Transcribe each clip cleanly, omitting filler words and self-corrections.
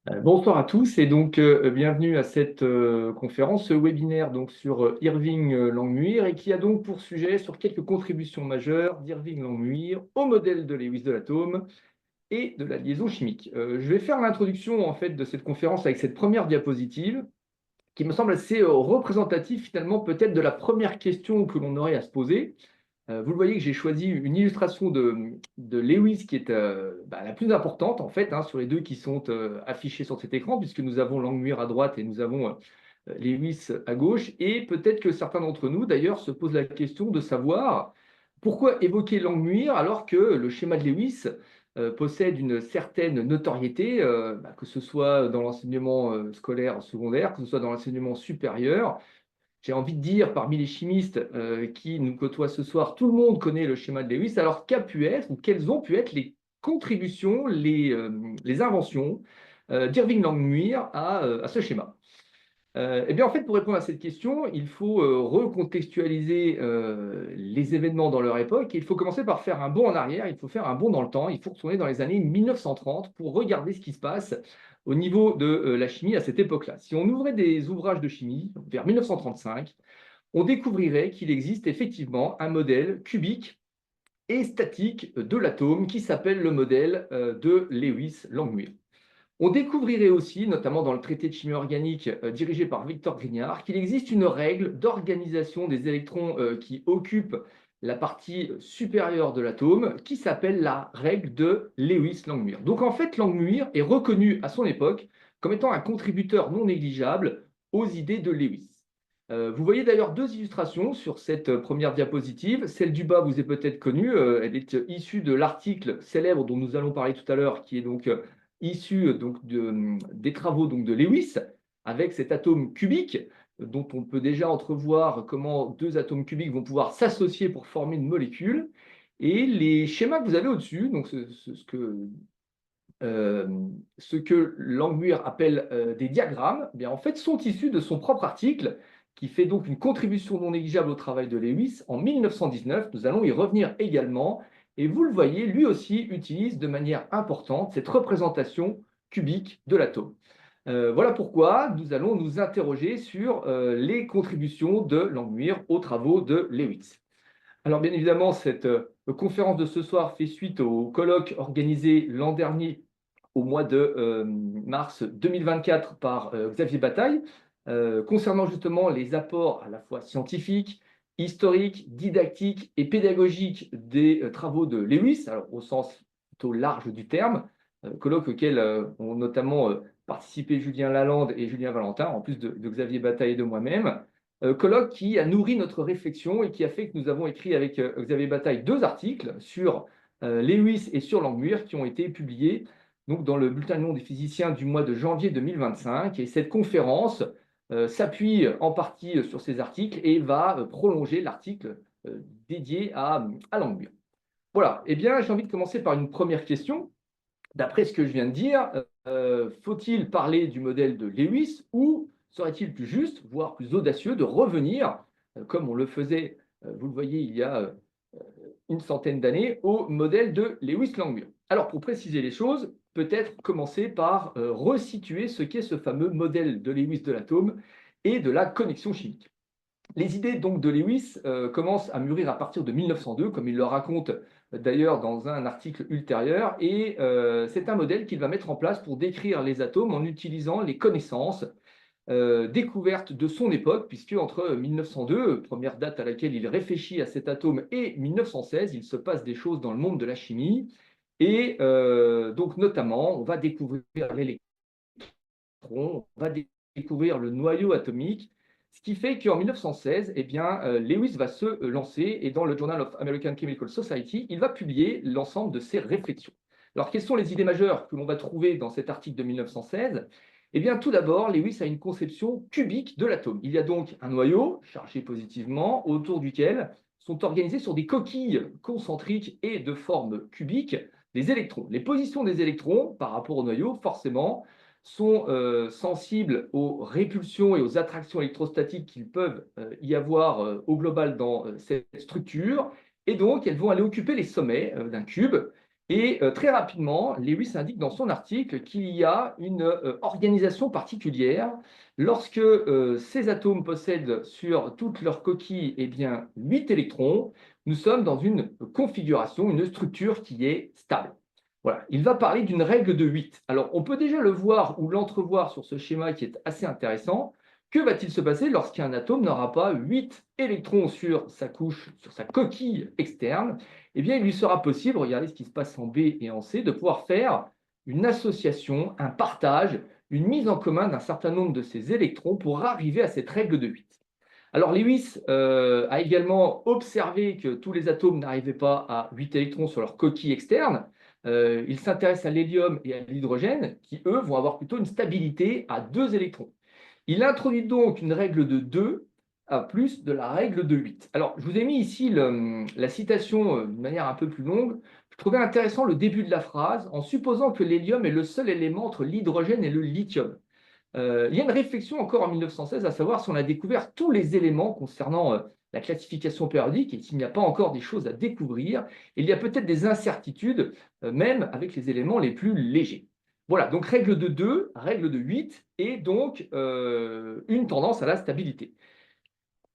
Bonsoir à tous et donc bienvenue à cette conférence, ce webinaire donc sur Irving Langmuir et qui a donc pour sujet sur quelques contributions majeures d'Irving Langmuir au modèle de Lewis de l'atome et de la liaison chimique. Je vais faire l'introduction en fait de cette conférence avec cette première diapositive qui me semble assez représentative finalement peut-être de la première question que l'on aurait à se poser. Vous le voyez que j'ai choisi une illustration de Lewis qui est la plus importante en fait sur les deux qui sont affichés sur cet écran, puisque nous avons Langmuir à droite et nous avons Lewis à gauche. Et peut-être que certains d'entre nous d'ailleurs se posent la question de savoir pourquoi évoquer Langmuir alors que le schéma de Lewis possède une certaine notoriété, que ce soit dans l'enseignement scolaire secondaire, que ce soit dans l'enseignement supérieur. J'ai envie de dire, parmi les chimistes qui nous côtoient ce soir, tout le monde connaît le schéma de Lewis. Alors, qu'a pu être ou quelles ont pu être les contributions, les inventions d'Irving Langmuir à ce schéma? Eh bien, en fait, pour répondre à cette question, il faut recontextualiser les événements dans leur époque. Et il faut commencer par faire un bond en arrière, il faut faire un bond dans le temps, il faut retourner dans les années 1930 pour regarder ce qui se passe au niveau de la chimie à cette époque-là. Si on ouvrait des ouvrages de chimie vers 1935, on découvrirait qu'il existe effectivement un modèle cubique et statique de l'atome qui s'appelle le modèle de Lewis-Langmuir. On découvrirait aussi, notamment dans le traité de chimie organique dirigé par Victor Grignard, qu'il existe une règle d'organisation des électrons qui occupent la partie supérieure de l'atome, qui s'appelle la règle de Lewis-Langmuir. Donc en fait, Langmuir est reconnu à son époque comme étant un contributeur non négligeable aux idées de Lewis. Vous voyez d'ailleurs deux illustrations sur cette première diapositive. Celle du bas vous est peut-être connue, elle est issue de l'article célèbre dont nous allons parler tout à l'heure, qui est donc issu des travaux donc, de Lewis, avec cet atome cubique, dont on peut déjà entrevoir comment deux atomes cubiques vont pouvoir s'associer pour former une molécule. Et les schémas que vous avez au-dessus, donc euh, ce que Langmuir appelle des diagrammes, eh bien, en fait, sont issus de son propre article, qui fait donc une contribution non négligeable au travail de Lewis en 1919. Nous allons y revenir également. Et vous le voyez, lui aussi utilise de manière importante cette représentation cubique de l'atome. Voilà pourquoi nous allons nous interroger sur les contributions de Langmuir aux travaux de Lewis. Alors bien évidemment, cette conférence de ce soir fait suite au colloque organisé l'an dernier au mois de mars 2024 par Xavier Bataille, concernant justement les apports à la fois scientifiques, historiques, didactiques et pédagogiques des travaux de Lewis, alors au sens plutôt large du terme, colloque auquel ont notamment participé Julien Lalande et Julien Valentin, en plus de Xavier Bataille et de moi-même. Colloque qui a nourri notre réflexion et qui a fait que nous avons écrit avec Xavier Bataille deux articles sur Lewis et sur Langmuir qui ont été publiés donc, dans le bulletin du nom des physiciens du mois de janvier 2025. Et cette conférence s'appuie en partie sur ces articles et va prolonger l'article dédié à Langmuir. Voilà, eh bien, j'ai envie de commencer par une première question. D'après ce que je viens de dire, faut-il parler du modèle de Lewis ou serait-il plus juste, voire plus audacieux, de revenir, comme on le faisait, vous le voyez, il y a une centaine d'années, au modèle de Lewis-Langmuir? Alors, pour préciser les choses, peut-être commencer par resituer ce qu'est ce fameux modèle de Lewis de l'atome et de la connexion chimique. Les idées donc de Lewis commencent à mûrir à partir de 1902, comme il le raconte d'ailleurs dans un article ultérieur, et c'est un modèle qu'il va mettre en place pour décrire les atomes en utilisant les connaissances découvertes de son époque, puisque entre 1902, première date à laquelle il réfléchit à cet atome, et 1916, il se passe des choses dans le monde de la chimie, et donc notamment, on va découvrir l'électron, on va découvrir le noyau atomique, ce qui fait qu'en 1916, eh bien, Lewis va se lancer et dans le Journal of American Chemical Society, il va publier l'ensemble de ses réflexions. Alors, quelles sont les idées majeures que l'on va trouver dans cet article de 1916? Eh bien, tout d'abord, Lewis a une conception cubique de l'atome. Il y a donc un noyau chargé positivement autour duquel sont organisés sur des coquilles concentriques et de forme cubique des électrons. Les positions des électrons par rapport au noyau, forcément, sont sensibles aux répulsions et aux attractions électrostatiques qu'il peuvent y avoir au global dans cette structure. Et donc, elles vont aller occuper les sommets d'un cube. Et très rapidement, Lewis indique dans son article qu'il y a une organisation particulière. Lorsque ces atomes possèdent sur toutes leurs coquilles eh bien, 8 électrons, nous sommes dans une configuration, une structure qui est stable. Voilà. Il va parler d'une règle de 8. Alors, on peut déjà le voir ou l'entrevoir sur ce schéma qui est assez intéressant. Que va-t-il se passer lorsqu'un atome n'aura pas 8 électrons sur sa couche, sur sa coquille externe? Eh bien, il lui sera possible, regardez ce qui se passe en B et en C, de pouvoir faire une association, un partage, une mise en commun d'un certain nombre de ces électrons pour arriver à cette règle de 8. Alors, Lewis a également observé que tous les atomes n'arrivaient pas à 8 électrons sur leur coquille externe. Il s'intéresse à l'hélium et à l'hydrogène, qui, eux, vont avoir plutôt une stabilité à 2 électrons. Il introduit donc une règle de 2 à plus de la règle de 8. Alors, je vous ai mis ici la citation d'une manière un peu plus longue. Je trouvais intéressant le début de la phrase, en supposant que l'hélium est le seul élément entre l'hydrogène et le lithium. Il y a une réflexion encore en 1916 à savoir si on a découvert tous les éléments concernant la classification périodique et s'il n'y a pas encore des choses à découvrir. Il y a peut-être des incertitudes, même avec les éléments les plus légers. Voilà, donc règle de 2, règle de 8 et donc une tendance à la stabilité.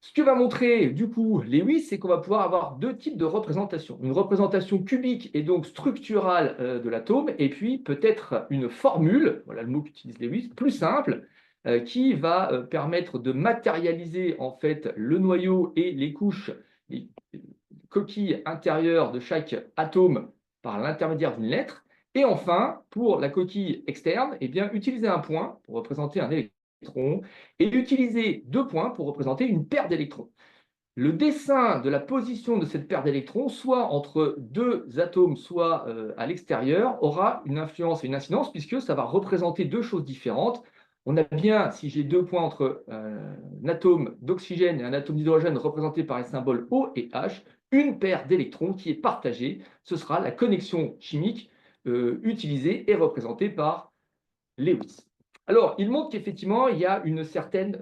Ce que va montrer du coup Lewis, c'est qu'on va pouvoir avoir deux types de représentations. Une représentation cubique et donc structurale de l'atome, et puis peut-être une formule, voilà le mot qu'utilise Lewis, plus simple, qui va permettre de matérialiser en fait le noyau et les couches, les coquilles intérieures de chaque atome par l'intermédiaire d'une lettre. Et enfin, pour la coquille externe, eh bien, utiliser un point pour représenter un électron et utiliser 2 points pour représenter une paire d'électrons. Le dessin de la position de cette paire d'électrons, soit entre deux atomes, soit à l'extérieur, aura une influence et une incidence puisque ça va représenter deux choses différentes. On a bien, si j'ai 2 points entre un atome d'oxygène et un atome d'hydrogène représenté par les symboles O et H, une paire d'électrons qui est partagée. Ce sera la connexion chimique utilisée et représentée par Lewis. Alors, il montre qu'effectivement, il y a une certaine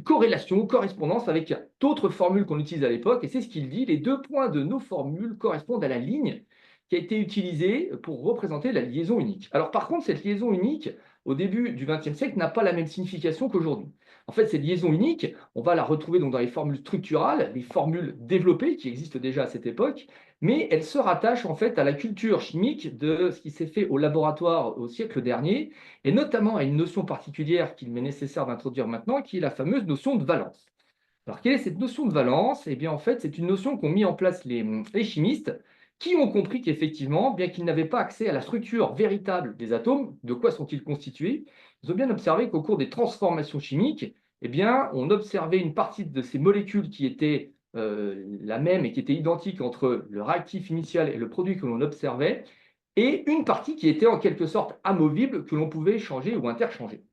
corrélation, correspondance avec d'autres formules qu'on utilise à l'époque, et c'est ce qu'il dit, les 2 points de nos formules correspondent à la ligne qui a été utilisée pour représenter la liaison unique. Alors, par contre, cette liaison unique, au début du XXe siècle, n'a pas la même signification qu'aujourd'hui. En fait, cette liaison unique, on va la retrouver donc dans les formules structurales, les formules développées qui existent déjà à cette époque, mais elle se rattache en fait à la culture chimique de ce qui s'est fait au laboratoire au siècle dernier, et notamment à une notion particulière qu'il m'est nécessaire d'introduire maintenant, qui est la fameuse notion de valence. Alors, quelle est cette notion de valence? Eh bien, en fait, c'est une notion qu'ont mis en place les chimistes, qui ont compris qu'effectivement, bien qu'ils n'avaient pas accès à la structure véritable des atomes, de quoi sont-ils constitués, ils ont bien observé qu'au cours des transformations chimiques, eh bien, on observait une partie de ces molécules qui étaient la même et qui étaient identiques entre le réactif initial et le produit que l'on observait, et une partie qui était en quelque sorte amovible que l'on pouvait changer ou interchanger.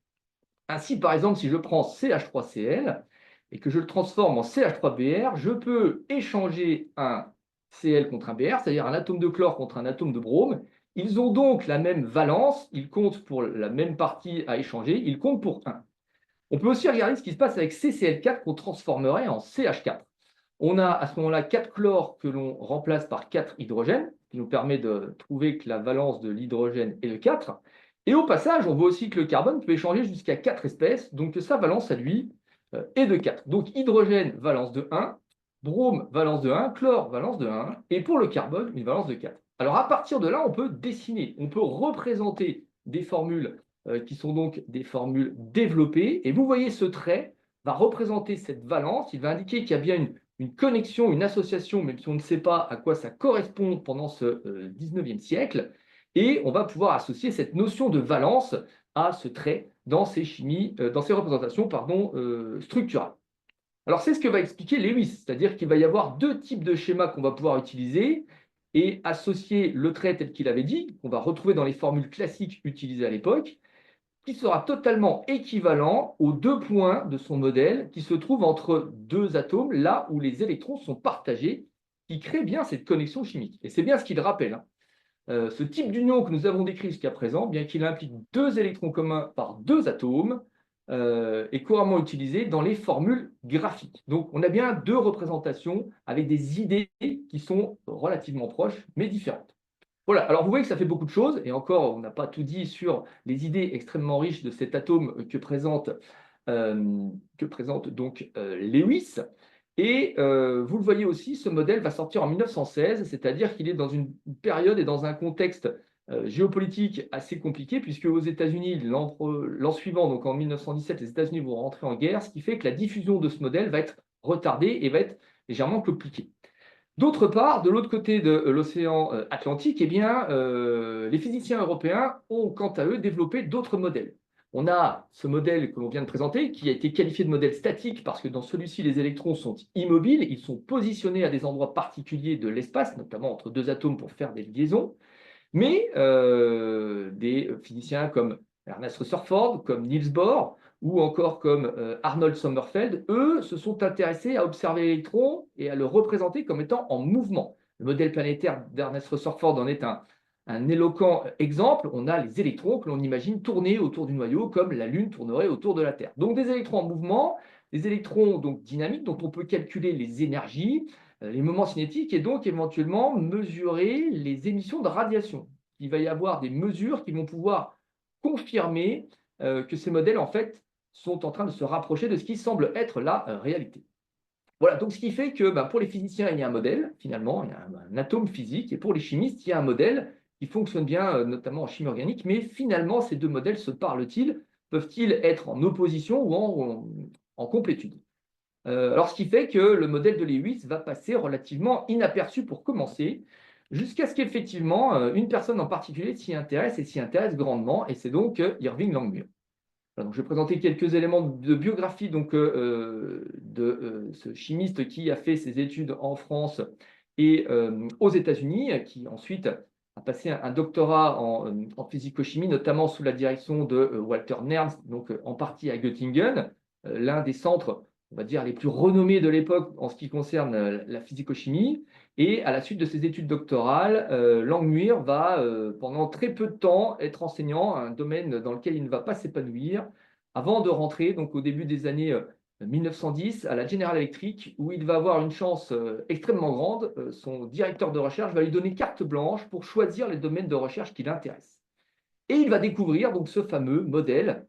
Ainsi, par exemple, si je prends CH3Cl et que je le transforme en CH3Br, je peux échanger un Cl contre un Br, c'est-à-dire un atome de chlore contre un atome de brome. Ils ont donc la même valence, ils comptent pour la même partie à échanger, ils comptent pour 1. On peut aussi regarder ce qui se passe avec CCl4 qu'on transformerait en CH4. On a à ce moment-là 4 chlores que l'on remplace par 4 hydrogènes, ce qui nous permet de trouver que la valence de l'hydrogène est de 4. Et au passage, on voit aussi que le carbone peut échanger jusqu'à 4 espèces, donc que sa valence à lui est de 4. Donc hydrogène, valence de 1, brome, valence de 1, chlore, valence de 1, et pour le carbone, une valence de 4. Alors à partir de là, on peut dessiner, on peut représenter des formules qui sont donc des formules développées, et vous voyez ce trait va représenter cette valence, il va indiquer qu'il y a bien une connexion, une association, même si on ne sait pas à quoi ça correspond pendant ce 19e siècle, et on va pouvoir associer cette notion de valence à ce trait dans ces chimies, dans ces représentations structurales. Alors c'est ce que va expliquer Lewis, c'est-à-dire qu'il va y avoir deux types de schémas qu'on va pouvoir utiliser et associer le trait tel qu'il avait dit, qu'on va retrouver dans les formules classiques utilisées à l'époque, qui sera totalement équivalent aux 2 points de son modèle qui se trouvent entre deux atomes, là où les électrons sont partagés, qui crée bien cette connexion chimique. Et c'est bien ce qu'il rappelle. Ce type d'union que nous avons décrit jusqu'à présent, bien qu'il implique 2 électrons communs par 2 atomes, est couramment utilisé dans les formules graphiques. Donc, on a bien 2 représentations avec des idées qui sont relativement proches, mais différentes. Voilà, alors vous voyez que ça fait beaucoup de choses, et encore, on n'a pas tout dit sur les idées extrêmement riches de cet atome que présente donc Lewis. Et vous le voyez aussi, ce modèle va sortir en 1916, c'est-à-dire qu'il est dans une période et dans un contexte géopolitique assez compliqué, puisque aux États-Unis, l'an suivant, donc en 1917, les États-Unis vont rentrer en guerre, ce qui fait que la diffusion de ce modèle va être retardée et va être légèrement compliquée. D'autre part, de l'autre côté de l'océan Atlantique, eh bien, les physiciens européens ont quant à eux développé d'autres modèles. On a ce modèle que l'on vient de présenter, qui a été qualifié de modèle statique parce que dans celui-ci, les électrons sont immobiles, ils sont positionnés à des endroits particuliers de l'espace, notamment entre deux atomes pour faire des liaisons. Mais des physiciens comme Ernest Rutherford, comme Niels Bohr, ou encore comme Arnold Sommerfeld, eux, se sont intéressés à observer l'électron et à le représenter comme étant en mouvement. Le modèle planétaire d'Ernest Rutherford en est un éloquent exemple. On a les électrons que l'on imagine tourner autour du noyau comme la Lune tournerait autour de la Terre. Donc des électrons en mouvement, des électrons donc dynamiques dont on peut calculer les énergies, les moments cinétiques et donc éventuellement mesurer les émissions de radiation. Il va y avoir des mesures qui vont pouvoir confirmer que ces modèles en fait sont en train de se rapprocher de ce qui semble être la réalité. Voilà, donc ce qui fait que pour les physiciens, il y a un modèle, finalement, il y a un atome physique, et pour les chimistes, il y a un modèle qui fonctionne bien, notamment en chimie organique, mais finalement, ces deux modèles se parlent-ils? Peuvent-ils être en opposition ou en complétude? Alors, ce qui fait que le modèle de Lewis va passer relativement inaperçu pour commencer, jusqu'à ce qu'effectivement, une personne en particulier s'y intéresse et s'y intéresse grandement, et c'est donc Irving Langmuir. Voilà, donc, je vais présenter quelques éléments de biographie donc, de ce chimiste qui a fait ses études en France et aux États-Unis, qui ensuite a passé un doctorat en physico-chimie, notamment sous la direction de Walter Nernst, donc en partie à Göttingen, l'un des centres, on va dire, les plus renommés de l'époque en ce qui concerne la physico-chimie. Et à la suite de ses études doctorales, Langmuir va, pendant très peu de temps, être enseignant, un domaine dans lequel il ne va pas s'épanouir, avant de rentrer donc, au début des années 1910 à la General Electric, où il va avoir une chance extrêmement grande. Son directeur de recherche va lui donner carte blanche pour choisir les domaines de recherche qui l'intéressent. Et il va découvrir donc ce fameux modèle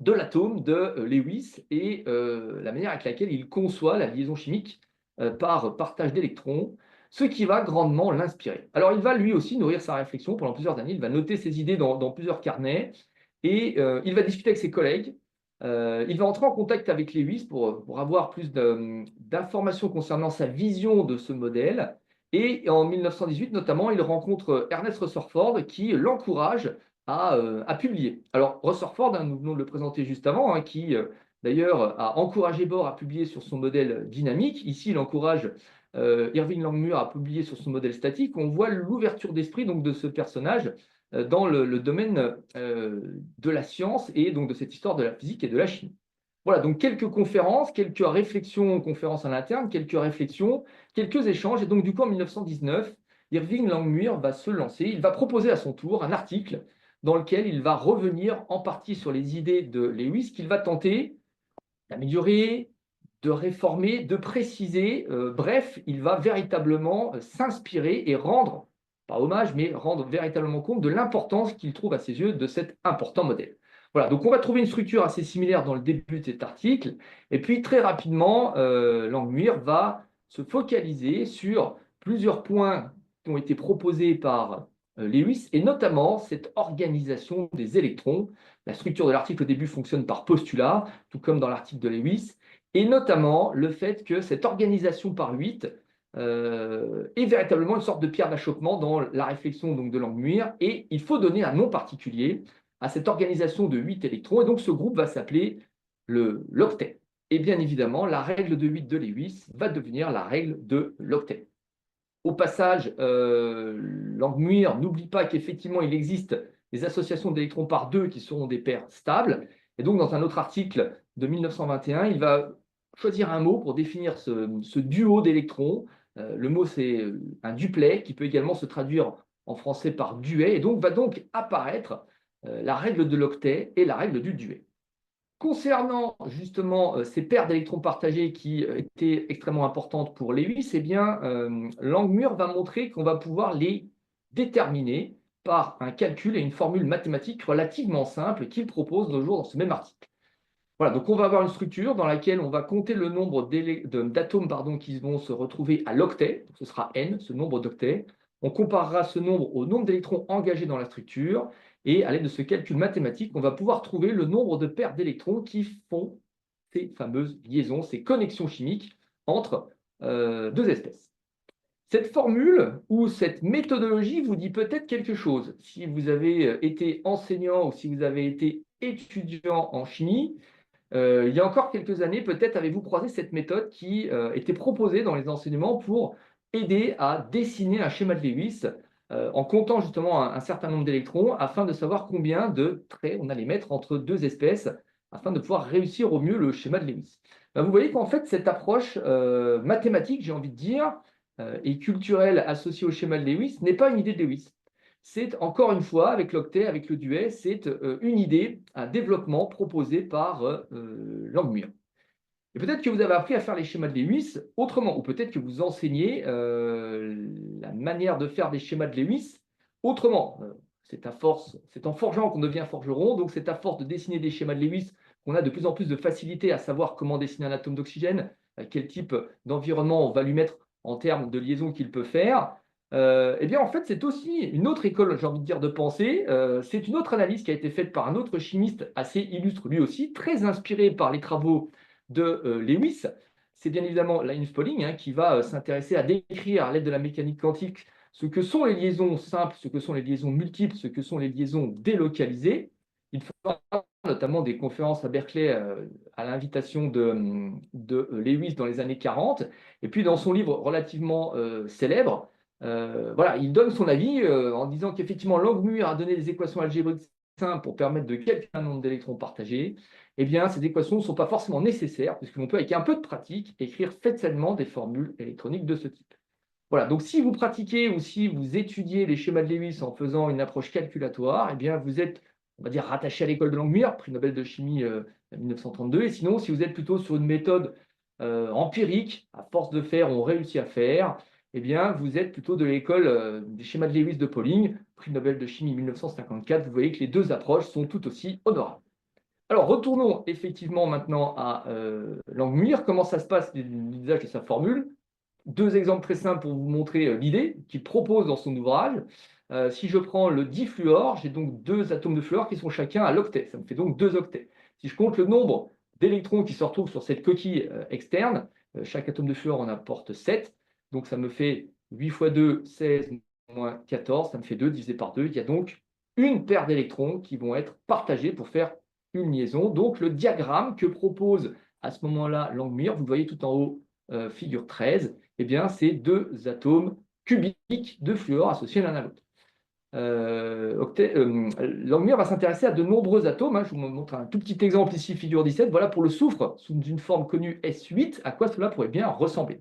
de l'atome de Lewis et la manière avec laquelle il conçoit la liaison chimique par partage d'électrons, ce qui va grandement l'inspirer. Alors il va lui aussi nourrir sa réflexion pendant plusieurs années, il va noter ses idées dans plusieurs carnets et il va discuter avec ses collègues. Il va entrer en contact avec Lewis pour avoir plus d'informations concernant sa vision de ce modèle. Et en 1918, notamment, il rencontre Ernest Rutherford qui l'encourage à publier. Alors, Rutherford, nous venons de le présenter juste avant, qui d'ailleurs a encouragé Bohr à publier sur son modèle dynamique. Ici, il encourage Irving Langmuir à publier sur son modèle statique. On voit l'ouverture d'esprit donc, de ce personnage dans le domaine de la science et donc de cette histoire de la physique et de la chimie. Voilà, donc quelques conférences, quelques réflexions, conférences à l'interne, quelques réflexions, quelques échanges. Et donc, du coup, en 1919, Irving Langmuir va se lancer. Il va proposer à son tour un article dans lequel il va revenir en partie sur les idées de Lewis, qu'il va tenter d'améliorer, de réformer, de préciser. Bref, il va véritablement s'inspirer et rendre, pas hommage, mais rendre véritablement compte de l'importance qu'il trouve à ses yeux de cet important modèle. Voilà, donc on va trouver une structure assez similaire dans le début de cet article, et puis très rapidement, Langmuir va se focaliser sur plusieurs points qui ont été proposés par Lewis, et notamment cette organisation des électrons. La structure de l'article au début fonctionne par postulat, tout comme dans l'article de Lewis, et notamment le fait que cette organisation par 8 est véritablement une sorte de pierre d'achoppement dans la réflexion donc, de Langmuir, et il faut donner un nom particulier à cette organisation de 8 électrons, et donc ce groupe va s'appeler l'octet. Et bien évidemment, la règle de 8 de Lewis va devenir la règle de l'octet. Au passage, Langmuir n'oublie pas qu'effectivement, il existe des associations d'électrons par 2 qui seront des paires stables. Et donc, dans un autre article de 1921, il va choisir un mot pour définir ce duo d'électrons. Le mot, c'est un duplet, qui peut également se traduire en français par duet. Et donc, va donc apparaître la règle de l'octet et la règle du duet. Concernant justement ces paires d'électrons partagés qui étaient extrêmement importantes pour Lewis, eh bien, Langmuir va montrer qu'on va pouvoir les déterminée par un calcul et une formule mathématique relativement simple qu'il propose toujours dans ce même article. Voilà, donc on va avoir une structure dans laquelle on va compter le nombre d'atomes qui vont se retrouver à l'octet, ce sera n, ce nombre d'octets. On comparera ce nombre au nombre d'électrons engagés dans la structure, et à l'aide de ce calcul mathématique, on va pouvoir trouver le nombre de paires d'électrons qui font ces fameuses liaisons, ces connexions chimiques entre deux espèces. Cette formule ou cette méthodologie vous dit peut-être quelque chose. Si vous avez été enseignant ou si vous avez été étudiant en chimie, il y a encore quelques années, peut-être avez-vous croisé cette méthode qui était proposée dans les enseignements pour aider à dessiner un schéma de Lewis en comptant justement un certain nombre d'électrons afin de savoir combien de traits on allait mettre entre deux espèces afin de pouvoir réussir au mieux le schéma de Lewis. Ben, vous voyez qu'en fait, cette approche mathématique, j'ai envie de dire, et culturelle associée au schéma de Lewis n'est pas une idée de Lewis. C'est encore une fois, avec l'octet, avec le duet, c'est une idée, un développement proposé par Langmuir. Et peut-être que vous avez appris à faire les schémas de Lewis autrement, ou peut-être que vous enseignez la manière de faire des schémas de Lewis autrement. C'est en forgeant qu'on devient forgeron, donc c'est à force de dessiner des schémas de Lewis qu'on a de plus en plus de facilité à savoir comment dessiner un atome d'oxygène, quel type d'environnement on va lui mettre en termes de liaison qu'il peut faire. Eh bien, en fait, c'est aussi une autre école, j'ai envie de dire, de pensée. C'est une autre analyse qui a été faite par un autre chimiste assez illustre, lui aussi, très inspiré par les travaux de Lewis. C'est bien évidemment Linus Pauling qui va s'intéresser à décrire à l'aide de la mécanique quantique ce que sont les liaisons simples, ce que sont les liaisons multiples, ce que sont les liaisons délocalisées. Il fera notamment des conférences à Berkeley à l'invitation de Lewis dans les années 40. Et puis dans son livre relativement célèbre, voilà, il donne son avis en disant qu'effectivement Langmuir a donné des équations algébriques simples pour permettre de calculer un nombre d'électrons partagés. Eh bien, ces équations ne sont pas forcément nécessaires, puisque l'on peut, avec un peu de pratique, écrire facilement des formules électroniques de ce type. Voilà, donc si vous pratiquez ou si vous étudiez les schémas de Lewis en faisant une approche calculatoire, eh bien, vous êtes, on va dire, rattaché à l'école de Langmuir, prix Nobel de chimie 1932. Et sinon, si vous êtes plutôt sur une méthode empirique, à force de faire, on réussit à faire, eh bien, vous êtes plutôt de l'école des schémas de Lewis de Pauling, prix Nobel de chimie 1954. Vous voyez que les deux approches sont tout aussi honorables. Alors, retournons effectivement maintenant à Langmuir. Comment ça se passe, l'usage de sa formule? Deux exemples très simples pour vous montrer l'idée qu'il propose dans son ouvrage. Si je prends le difluor, j'ai donc deux atomes de fluor qui sont chacun à l'octet. Ça me fait donc 2 octets. Si je compte le nombre d'électrons qui se retrouvent sur cette coquille externe, chaque atome de fluor en apporte 7. Donc ça me fait 8 fois 2, 16, moins 14. Ça me fait 2 divisé par 2. Il y a donc une paire d'électrons qui vont être partagés pour faire une liaison. Donc le diagramme que propose à ce moment-là Langmuir, vous le voyez tout en haut, figure 13, eh bien, c'est deux atomes cubiques de fluor associés l'un à l'autre. Langmuir va s'intéresser à de nombreux atomes. Je vous montre un tout petit exemple ici, figure 17. Voilà pour le soufre, sous une forme connue S8, à quoi cela pourrait bien ressembler.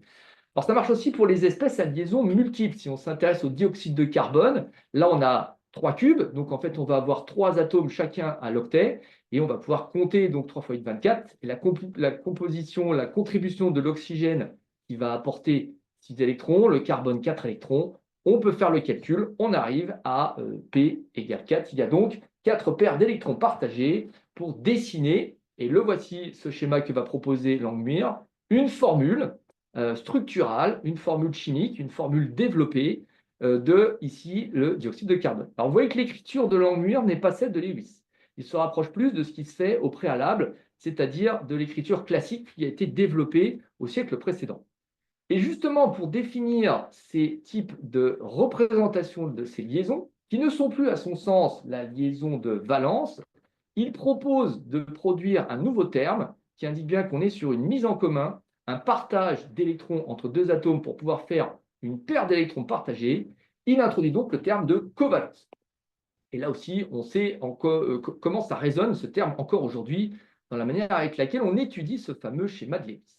Alors, ça marche aussi pour les espèces à liaison multiples. Si on s'intéresse au dioxyde de carbone, là, on a 3 cubes. Donc, en fait, on va avoir 3 atomes chacun à l'octet. Et on va pouvoir compter donc 3 fois 8, 24. Et la composition, la contribution de l'oxygène qui va apporter 6 électrons, le carbone 4 électrons. On peut faire le calcul. On arrive à P égale 4. Il y a donc 4 paires d'électrons partagés pour dessiner, et le voici ce schéma que va proposer Langmuir, une formule structurale, une formule chimique, une formule développée de, ici, le dioxyde de carbone. Alors, vous voyez que l'écriture de Langmuir n'est pas celle de Lewis. Il se rapproche plus de ce qui se fait au préalable, c'est-à-dire de l'écriture classique qui a été développée au siècle précédent. Et justement, pour définir ces types de représentations de ces liaisons, qui ne sont plus à son sens la liaison de valence, il propose de produire un nouveau terme qui indique bien qu'on est sur une mise en commun, un partage d'électrons entre deux atomes pour pouvoir faire une paire d'électrons partagés. Il introduit donc le terme de covalence. Et là aussi, on sait comment ça résonne, ce terme, encore aujourd'hui, dans la manière avec laquelle on étudie ce fameux schéma de Lewis.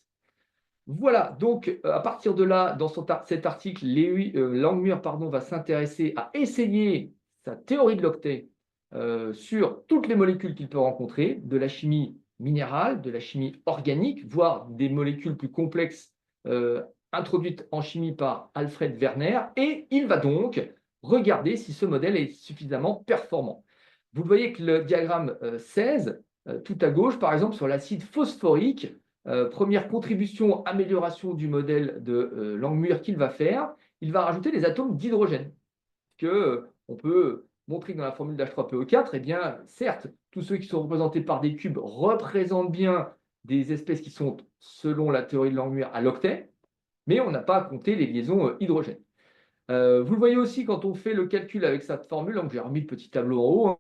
Voilà, donc à partir de là, dans cet article, Langmuir va s'intéresser à essayer sa théorie de l'octet sur toutes les molécules qu'il peut rencontrer, de la chimie minérale, de la chimie organique, voire des molécules plus complexes introduites en chimie par Alfred Werner. Et il va donc regarder si ce modèle est suffisamment performant. Vous voyez que le diagramme 16, tout à gauche, par exemple, sur l'acide phosphorique, première contribution, amélioration du modèle de Langmuir qu'il va faire, il va rajouter des atomes d'hydrogène. On peut montrer que dans la formule d'H3PO4, eh bien, certes, tous ceux qui sont représentés par des cubes représentent bien des espèces qui sont, selon la théorie de Langmuir, à l'octet, mais on n'a pas à compter les liaisons hydrogène. Vous le voyez aussi quand on fait le calcul avec cette formule, donc j'ai remis le petit tableau en haut, hein,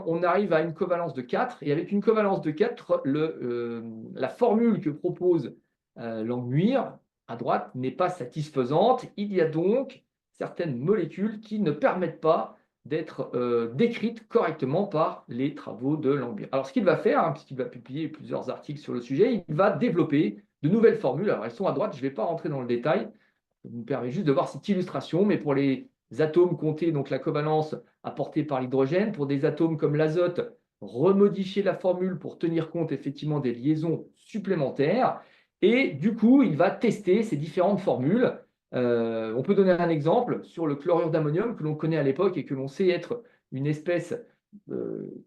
on arrive à une covalence de 4, et avec une covalence de 4, la formule que propose Langmuir à droite n'est pas satisfaisante. Il y a donc certaines molécules qui ne permettent pas d'être décrites correctement par les travaux de Langmuir. Alors ce qu'il va faire, hein, puisqu'il va publier plusieurs articles sur le sujet, il va développer de nouvelles formules. Alors elles sont à droite, je ne vais pas rentrer dans le détail, ça vous permet juste de voir cette illustration, mais pour les atomes comptés, donc la covalence apportée par l'hydrogène, pour des atomes comme l'azote, remodifier la formule pour tenir compte effectivement des liaisons supplémentaires. Et du coup, il va tester ces différentes formules. On peut donner un exemple sur le chlorure d'ammonium que l'on connaît à l'époque et que l'on sait être une espèce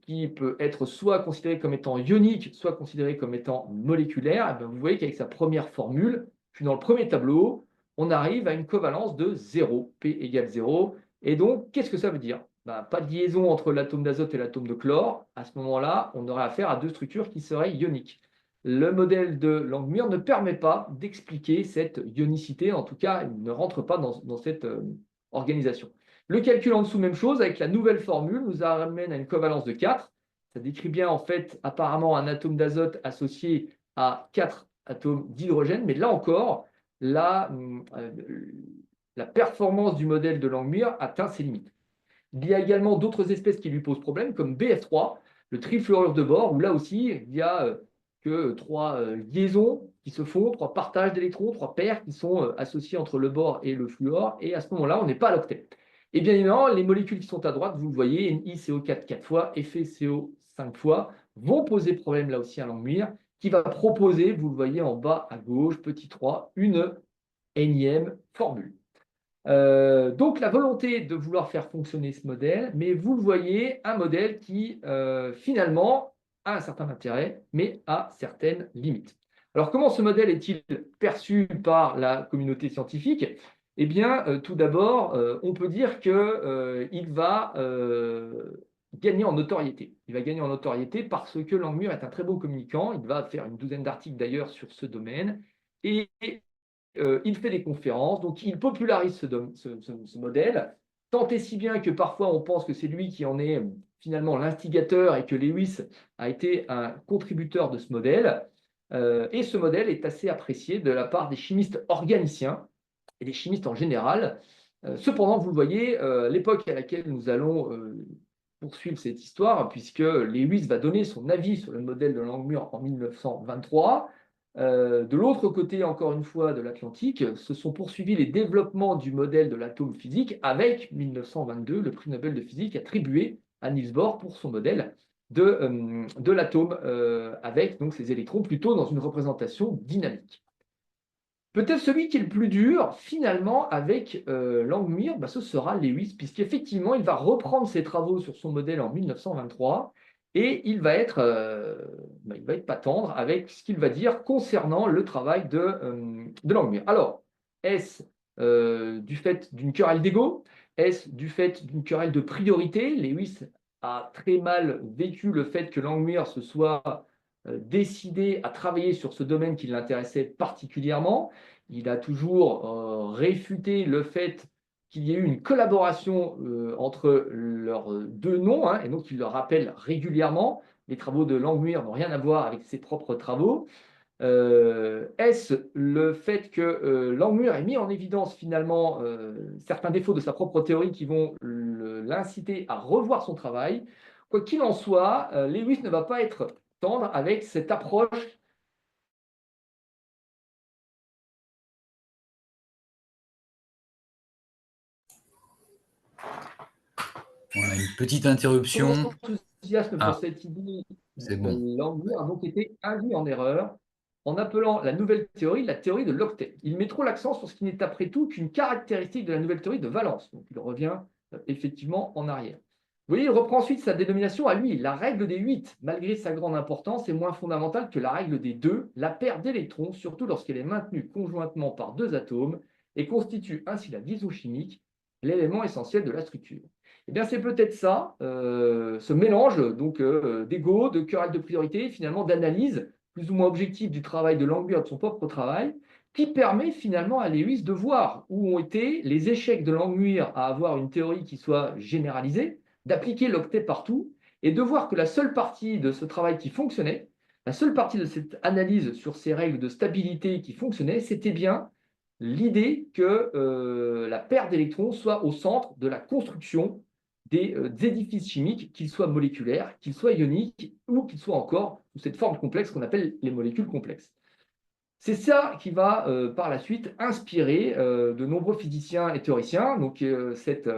qui peut être soit considérée comme étant ionique, soit considérée comme étant moléculaire. Et bien, vous voyez qu'avec sa première formule, puis dans le premier tableau, on arrive à une covalence de 0, P égale 0. Et donc, qu'est-ce que ça veut dire? Ben, pas de liaison entre l'atome d'azote et l'atome de chlore. À ce moment-là, on aurait affaire à deux structures qui seraient ioniques. Le modèle de Langmuir ne permet pas d'expliquer cette ionicité, en tout cas, il ne rentre pas dans cette organisation. Le calcul en dessous, même chose, avec la nouvelle formule, nous amène à une covalence de 4. Ça décrit bien, en fait, apparemment, un atome d'azote associé à 4 atomes d'hydrogène, mais là encore, la performance du modèle de Langmuir atteint ses limites. Il y a également d'autres espèces qui lui posent problème, comme BF3, le trifluorure de bore, où là aussi, il n'y a que 3 liaisons qui se font, 3 partages d'électrons, 3 paires qui sont associés entre le bore et le fluor, et à ce moment-là, on n'est pas à l'octet. Et bien évidemment, les molécules qui sont à droite, vous le voyez, NiCO4 4 fois, FeCO 5 fois, vont poser problème là aussi à Langmuir, qui va proposer, vous le voyez en bas à gauche, petit 3, une énième formule. Donc la volonté de vouloir faire fonctionner ce modèle, mais vous le voyez, un modèle qui finalement a un certain intérêt, mais a certaines limites. Alors comment ce modèle est-il perçu par la communauté scientifique? Eh bien, tout d'abord, on peut dire qu'il va gagner en notoriété. Il va gagner en notoriété parce que Langmuir est un très bon communicant. Il va faire une douzaine d'articles d'ailleurs sur ce domaine. Et il fait des conférences, donc il popularise ce modèle, tant et si bien que parfois on pense que c'est lui qui en est finalement l'instigateur et que Lewis a été un contributeur de ce modèle. Et ce modèle est assez apprécié de la part des chimistes organiciens et des chimistes en général. Cependant, vous le voyez, l'époque à laquelle nous allons poursuivre cette histoire, puisque Lewis va donner son avis sur le modèle de Langmuir en 1923, de l'autre côté, encore une fois, de l'Atlantique, se sont poursuivis les développements du modèle de l'atome physique avec 1922, le prix Nobel de physique attribué à Niels Bohr pour son modèle de l'atome avec donc ces électrons plutôt dans une représentation dynamique. Peut-être celui qui est le plus dur, finalement, avec Langmuir, ce sera Lewis, puisqu'effectivement, il va reprendre ses travaux sur son modèle en 1923 et il va être pas tendre avec ce qu'il va dire concernant le travail de Langmuir. Alors, est-ce du fait d'une querelle d'ego? Est-ce du fait d'une querelle de priorité? Lewis a très mal vécu le fait que Langmuir se soit décidé à travailler sur ce domaine qui l'intéressait particulièrement. Il a toujours réfuté le fait qu'il y ait eu une collaboration entre leurs deux noms, hein, et donc il le rappelle régulièrement. Les travaux de Langmuir n'ont rien à voir avec ses propres travaux. Est-ce le fait que Langmuir ait mis en évidence finalement certains défauts de sa propre théorie qui vont l'inciter à revoir son travail? Quoi qu'il en soit, Lewis ne va pas être tendre avec cette approche. On a une petite interruption. Enthousiasme pour cette idée c'est de bon. Langmuir a donc été induit en erreur en appelant la nouvelle théorie la théorie de l'octet. Il met trop l'accent sur ce qui n'est après tout qu'une caractéristique de la nouvelle théorie de valence. Donc il revient effectivement en arrière. Vous voyez, il reprend ensuite sa dénomination à lui. La règle des 8, malgré sa grande importance, est moins fondamentale que la règle des 2, la paire d'électrons, surtout lorsqu'elle est maintenue conjointement par deux atomes, et constitue ainsi la liaison chimique, l'élément essentiel de la structure. Eh bien, c'est peut-être ça, ce mélange donc d'ego, de querelles de priorité, finalement d'analyse plus ou moins objective du travail de Langmuir, de son propre travail, qui permet finalement à Lewis de voir où ont été les échecs de Langmuir à avoir une théorie qui soit généralisée, d'appliquer l'octet partout, et de voir que la seule partie de ce travail qui fonctionnait, la seule partie de cette analyse sur ces règles de stabilité qui fonctionnait, c'était bien l'idée que la paire d'électrons soit au centre de la construction des édifices chimiques, qu'ils soient moléculaires, qu'ils soient ioniques, ou qu'ils soient encore sous cette forme complexe qu'on appelle les molécules complexes. C'est ça qui va, par la suite, inspirer de nombreux physiciens et théoriciens. Donc, cette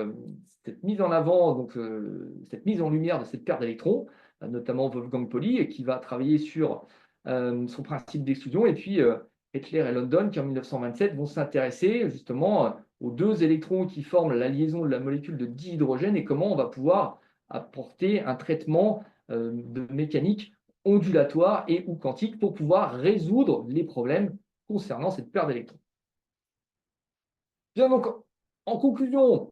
mise en avant, donc, cette mise en lumière de cette paire d'électrons, notamment Wolfgang Pauli, qui va travailler sur son principe d'exclusion, et puis Hettler et London, qui en 1927 vont s'intéresser justement aux deux électrons qui forment la liaison de la molécule de dihydrogène et comment on va pouvoir apporter un traitement de mécanique ondulatoire et ou quantique pour pouvoir résoudre les problèmes concernant cette paire d'électrons. Bien, donc, en conclusion,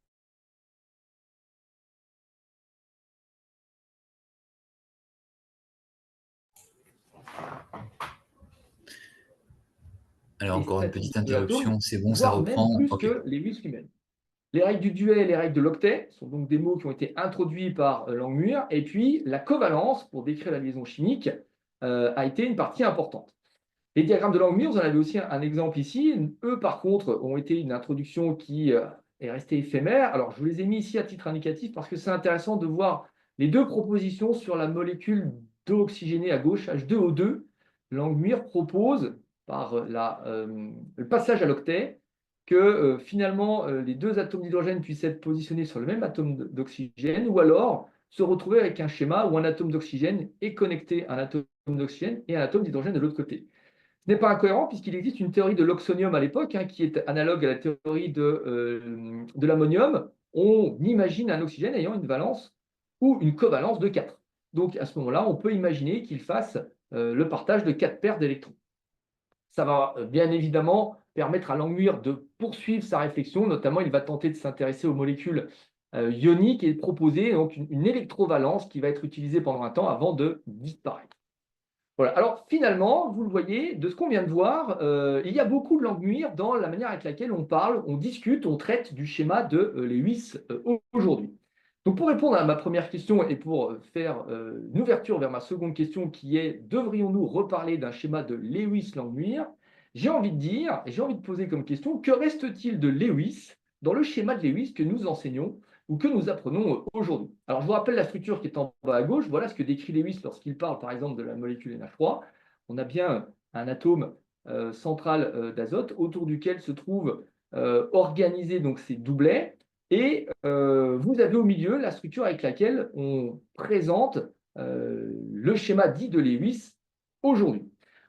Alors, encore une petite interruption, c'est bon, ça voire même reprend. plus Okay. que Lewis lui-même. Les règles du duel et les règles de l'octet sont donc des mots qui ont été introduits par Langmuir, et puis la covalence, pour décrire la liaison chimique, a été une partie importante. Les diagrammes de Langmuir, vous en avez aussi un exemple ici. Eux, par contre, ont été une introduction qui est restée éphémère. Alors, je vous les ai mis ici à titre indicatif parce que c'est intéressant de voir les deux propositions sur la molécule d'eau oxygénée à gauche, H2O2. Langmuir propose, par le passage à l'octet, que finalement, les deux atomes d'hydrogène puissent être positionnés sur le même atome d'oxygène, ou alors se retrouver avec un schéma où un atome d'oxygène est connecté à un atome d'oxygène et un atome d'hydrogène de l'autre côté. Ce n'est pas incohérent puisqu'il existe une théorie de l'oxonium à l'époque, qui est analogue à la théorie de l'ammonium. On imagine un oxygène ayant une valence ou une covalence de 4. Donc à ce moment-là, on peut imaginer qu'il fasse le partage de 4 paires d'électrons. Ça va bien évidemment permettre à Langmuir de poursuivre sa réflexion, notamment il va tenter de s'intéresser aux molécules ioniques et proposer donc une électrovalence qui va être utilisée pendant un temps avant de disparaître. Voilà. Alors finalement, vous le voyez, de ce qu'on vient de voir, il y a beaucoup de Langmuir dans la manière avec laquelle on parle, on discute, on traite du schéma de Lewis aujourd'hui. Donc pour répondre à ma première question et pour faire une ouverture vers ma seconde question qui est: devrions-nous reparler d'un schéma de Lewis-Langmuir? J'ai envie de dire, et j'ai envie de poser comme question, que reste-t-il de Lewis dans le schéma de Lewis que nous enseignons ou que nous apprenons aujourd'hui? Alors, je vous rappelle la structure qui est en bas à gauche. Voilà ce que décrit Lewis lorsqu'il parle, par exemple, de la molécule NH3. On a bien un atome central d'azote autour duquel se trouvent organisés donc, ces doublets. Et vous avez au milieu la structure avec laquelle on présente le schéma dit de Lewis aujourd'hui.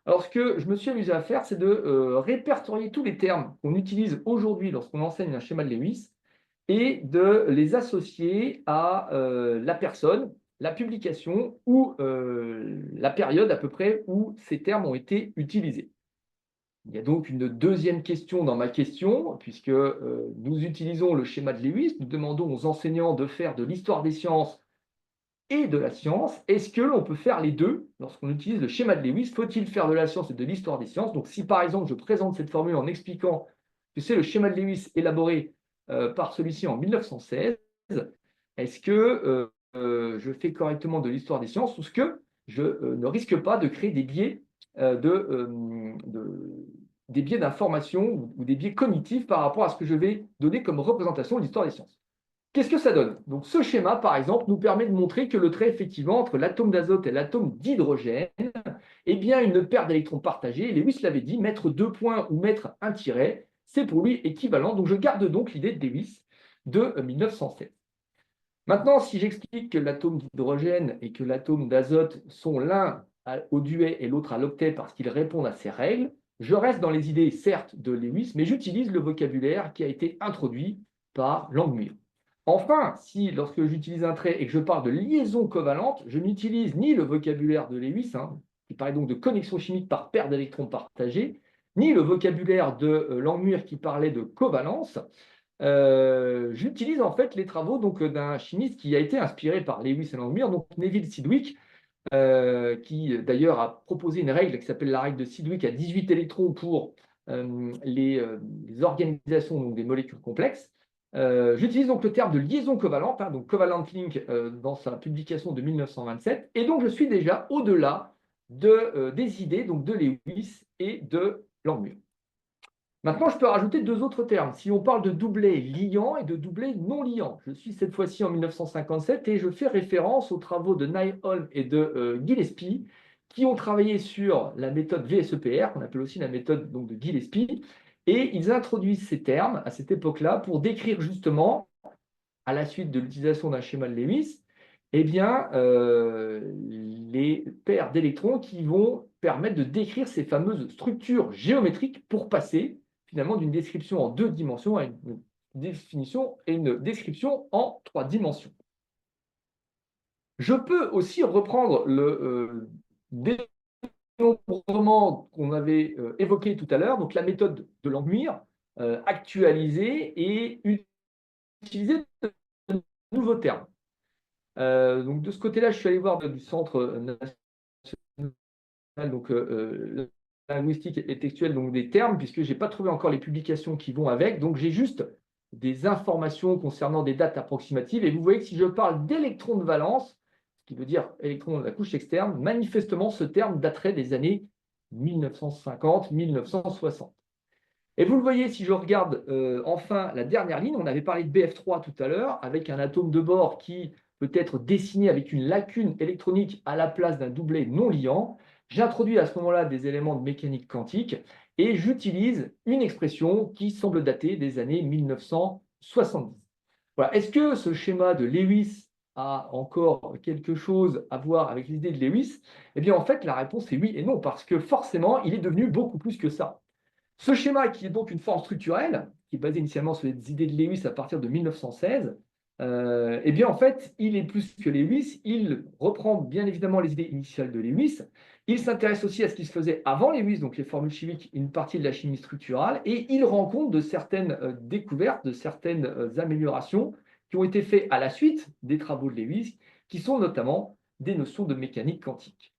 Alors, ce que je me suis amusé à faire, c'est de répertorier tous les termes qu'on utilise aujourd'hui lorsqu'on enseigne un schéma de Lewis et de les associer à la personne, la publication ou la période à peu près où ces termes ont été utilisés. Il y a donc une deuxième question dans ma question, puisque nous utilisons le schéma de Lewis, nous demandons aux enseignants de faire de l'histoire des sciences et de la science. Est-ce que l'on peut faire les deux lorsqu'on utilise le schéma de Lewis? Faut-il faire de la science et de l'histoire des sciences? Donc si par exemple je présente cette formule en expliquant que c'est le schéma de Lewis élaboré par celui-ci en 1916, est-ce que je fais correctement de l'histoire des sciences ou est-ce que je ne risque pas de créer des biais des biais d'information ou des biais cognitifs par rapport à ce que je vais donner comme représentation de l'histoire des sciences? Qu'est-ce que ça donne? Donc, ce schéma, par exemple, nous permet de montrer que le trait, effectivement, entre l'atome d'azote et l'atome d'hydrogène est bien une paire d'électrons partagés. Lewis l'avait dit, mettre deux points ou mettre un tiret, c'est pour lui équivalent. Donc, je garde donc l'idée de Lewis de 1916. Maintenant, si j'explique que l'atome d'hydrogène et que l'atome d'azote sont l'un au duet et l'autre à l'octet parce qu'ils répondent à ces règles, je reste dans les idées, certes, de Lewis, mais j'utilise le vocabulaire qui a été introduit par Langmuir. Enfin, si lorsque j'utilise un trait et que je parle de liaison covalente, je n'utilise ni le vocabulaire de Lewis, hein, qui parlait donc de connexion chimique par paire d'électrons partagés, ni le vocabulaire de Langmuir qui parlait de covalence. J'utilise en fait les travaux d'un chimiste qui a été inspiré par Lewis et Langmuir, donc Neville Sidgwick, qui d'ailleurs a proposé une règle qui s'appelle la règle de Sidgwick à 18 électrons pour les organisations donc des molécules complexes. J'utilise donc le terme de liaison covalente, hein, donc covalent link dans sa publication de 1927, et donc je suis déjà au-delà des idées donc de Lewis et de Langmuir. Maintenant, je peux rajouter deux autres termes. Si on parle de doublé liant et de doublé non liant, je suis cette fois-ci en 1957 et je fais référence aux travaux de Nyholm et de Gillespie qui ont travaillé sur la méthode VSEPR, qu'on appelle aussi la méthode donc, de Gillespie, et ils introduisent ces termes à cette époque-là pour décrire justement, à la suite de l'utilisation d'un schéma de Lewis, eh bien, les paires d'électrons qui vont permettre de décrire ces fameuses structures géométriques pour passer finalement d'une description en 2 dimensions à une définition et une description en 3 dimensions. Je peux aussi reprendre le dénombrement qu'on avait évoqué tout à l'heure, donc la méthode de Langmuir, actualisée et utiliser de nouveaux termes. Donc de ce côté-là, je suis allé voir du Centre national donc, linguistique et textuelle, donc des termes, puisque je n'ai pas trouvé encore les publications qui vont avec. Donc j'ai juste des informations concernant des dates approximatives. Et vous voyez que si je parle d'électrons de valence, ce qui veut dire électrons de la couche externe, manifestement ce terme daterait des années 1950-1960. Et vous le voyez, si je regarde enfin la dernière ligne, on avait parlé de BF3 tout à l'heure, avec un atome de bord qui peut être dessiné avec une lacune électronique à la place d'un doublet non liant. J'introduis à ce moment-là des éléments de mécanique quantique et j'utilise une expression qui semble dater des années 1970. Voilà. Est-ce que ce schéma de Lewis a encore quelque chose à voir avec l'idée de Lewis? Eh bien, en fait, la réponse est oui et non, parce que forcément, il est devenu beaucoup plus que ça. Ce schéma, qui est donc une forme structurelle, qui est basé initialement sur les idées de Lewis à partir de 1916, eh bien, en fait, il est plus que Lewis. Il reprend bien évidemment les idées initiales de Lewis. Il s'intéresse aussi à ce qui se faisait avant Lewis, donc les formules chimiques, une partie de la chimie structurale, et il rend compte de certaines découvertes, de certaines améliorations qui ont été faites à la suite des travaux de Lewis, qui sont notamment des notions de mécanique quantique.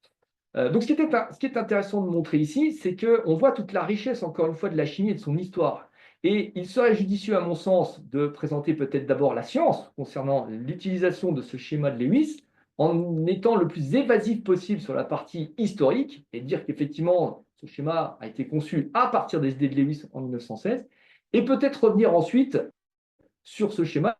Donc, ce qui est intéressant de montrer ici, c'est qu'on voit toute la richesse, encore une fois, de la chimie et de son histoire. Et il serait judicieux, à mon sens, de présenter peut-être d'abord la science concernant l'utilisation de ce schéma de Lewis, en étant le plus évasif possible sur la partie historique, et dire qu'effectivement, ce schéma a été conçu à partir des idées de Lewis en 1916, et peut-être revenir ensuite sur ce schéma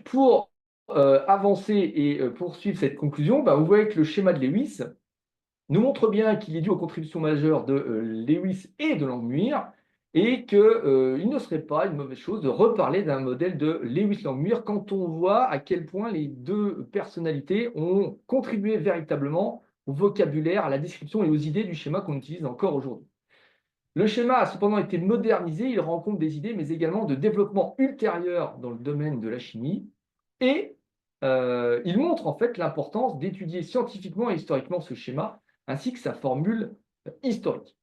pour avancer et poursuivre cette conclusion. Vous voyez que le schéma de Lewis nous montre bien qu'il est dû aux contributions majeures de Lewis et de Langmuir, et qu'il ne serait pas une mauvaise chose de reparler d'un modèle de Lewis-Langmuir quand on voit à quel point les deux personnalités ont contribué véritablement au vocabulaire, à la description et aux idées du schéma qu'on utilise encore aujourd'hui. Le schéma a cependant été modernisé, il rend compte des idées, mais également de développement ultérieur dans le domaine de la chimie, et il montre en fait l'importance d'étudier scientifiquement et historiquement ce schéma, ainsi que sa formule historique.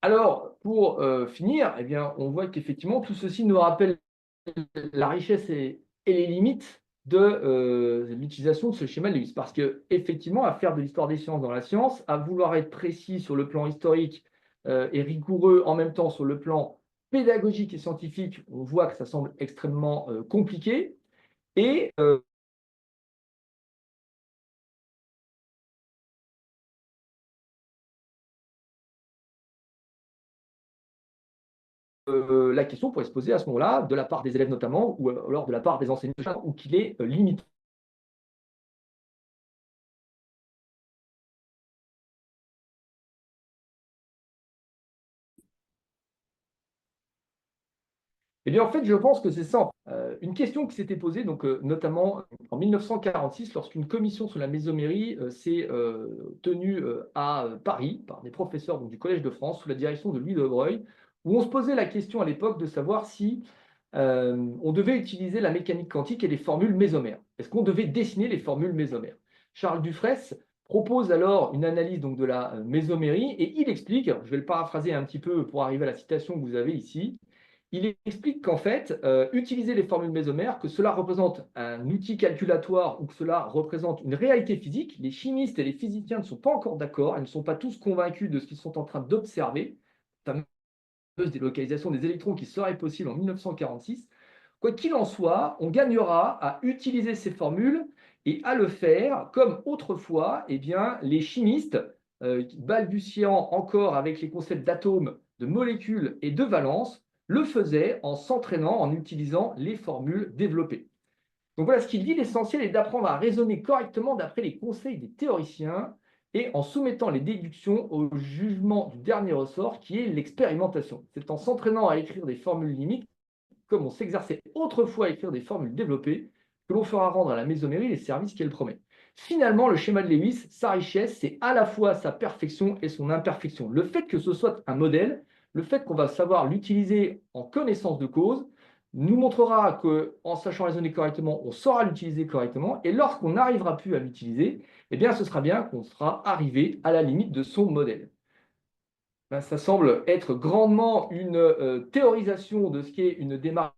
Alors, pour finir, eh bien, on voit qu'effectivement, tout ceci nous rappelle la richesse et les limites de l'utilisation de ce schéma de Lewis. Parce qu'effectivement, à faire de l'histoire des sciences dans la science, à vouloir être précis sur le plan historique et rigoureux en même temps sur le plan pédagogique et scientifique, on voit que ça semble extrêmement compliqué. Et la question pourrait se poser à ce moment-là, de la part des élèves notamment, ou alors de la part des enseignants, ou qu'il est limité. Eh bien, en fait, je pense que c'est ça. Une question qui s'était posée, donc, notamment en 1946, lorsqu'une commission sur la mésomérie s'est tenue à Paris par des professeurs donc, du Collège de France sous la direction de Louis de Broglie, où on se posait la question à l'époque de savoir si on devait utiliser la mécanique quantique et les formules mésomères. Est-ce qu'on devait dessiner les formules mésomères? Charles Dufraisse propose alors une analyse donc, de la mésomérie et il explique, je vais le paraphraser un petit peu pour arriver à la citation que vous avez ici, il explique qu'en fait, utiliser les formules mésomères, que cela représente un outil calculatoire ou que cela représente une réalité physique, les chimistes et les physiciens ne sont pas encore d'accord, ils ne sont pas tous convaincus de ce qu'ils sont en train d'observer, la fameuse délocalisation des électrons qui serait possible en 1946. Quoi qu'il en soit, on gagnera à utiliser ces formules et à le faire comme autrefois, eh bien, les chimistes, balbutiant encore avec les concepts d'atomes, de molécules et de valence, le faisaient en s'entraînant, en utilisant les formules développées. Donc voilà ce qu'il dit, l'essentiel est d'apprendre à raisonner correctement d'après les conseils des théoriciens et en soumettant les déductions au jugement du dernier ressort qui est l'expérimentation. C'est en s'entraînant à écrire des formules limites, comme on s'exerçait autrefois à écrire des formules développées, que l'on fera rendre à la mésomérie les services qu'elle promet. Finalement, le schéma de Lewis, sa richesse, c'est à la fois sa perfection et son imperfection. Le fait que ce soit un modèle, le fait qu'on va savoir l'utiliser en connaissance de cause, nous montrera qu'en sachant raisonner correctement, on saura l'utiliser correctement, et lorsqu'on n'arrivera plus à l'utiliser, eh bien, ce sera bien qu'on sera arrivé à la limite de son modèle. Ben, ça semble être grandement une théorisation de ce qu'est une démarche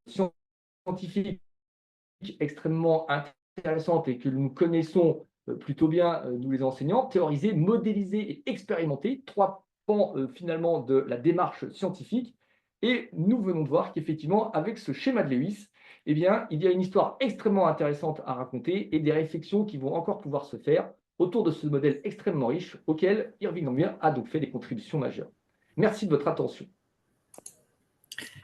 scientifique extrêmement intéressante et que nous connaissons plutôt bien, nous les enseignants, théoriser, modéliser et expérimenter, trois pans finalement de la démarche scientifique. Et nous venons de voir qu'effectivement, avec ce schéma de Lewis, eh bien, il y a une histoire extrêmement intéressante à raconter et des réflexions qui vont encore pouvoir se faire autour de ce modèle extrêmement riche auquel Irving Langmuir a donc fait des contributions majeures. Merci de votre attention.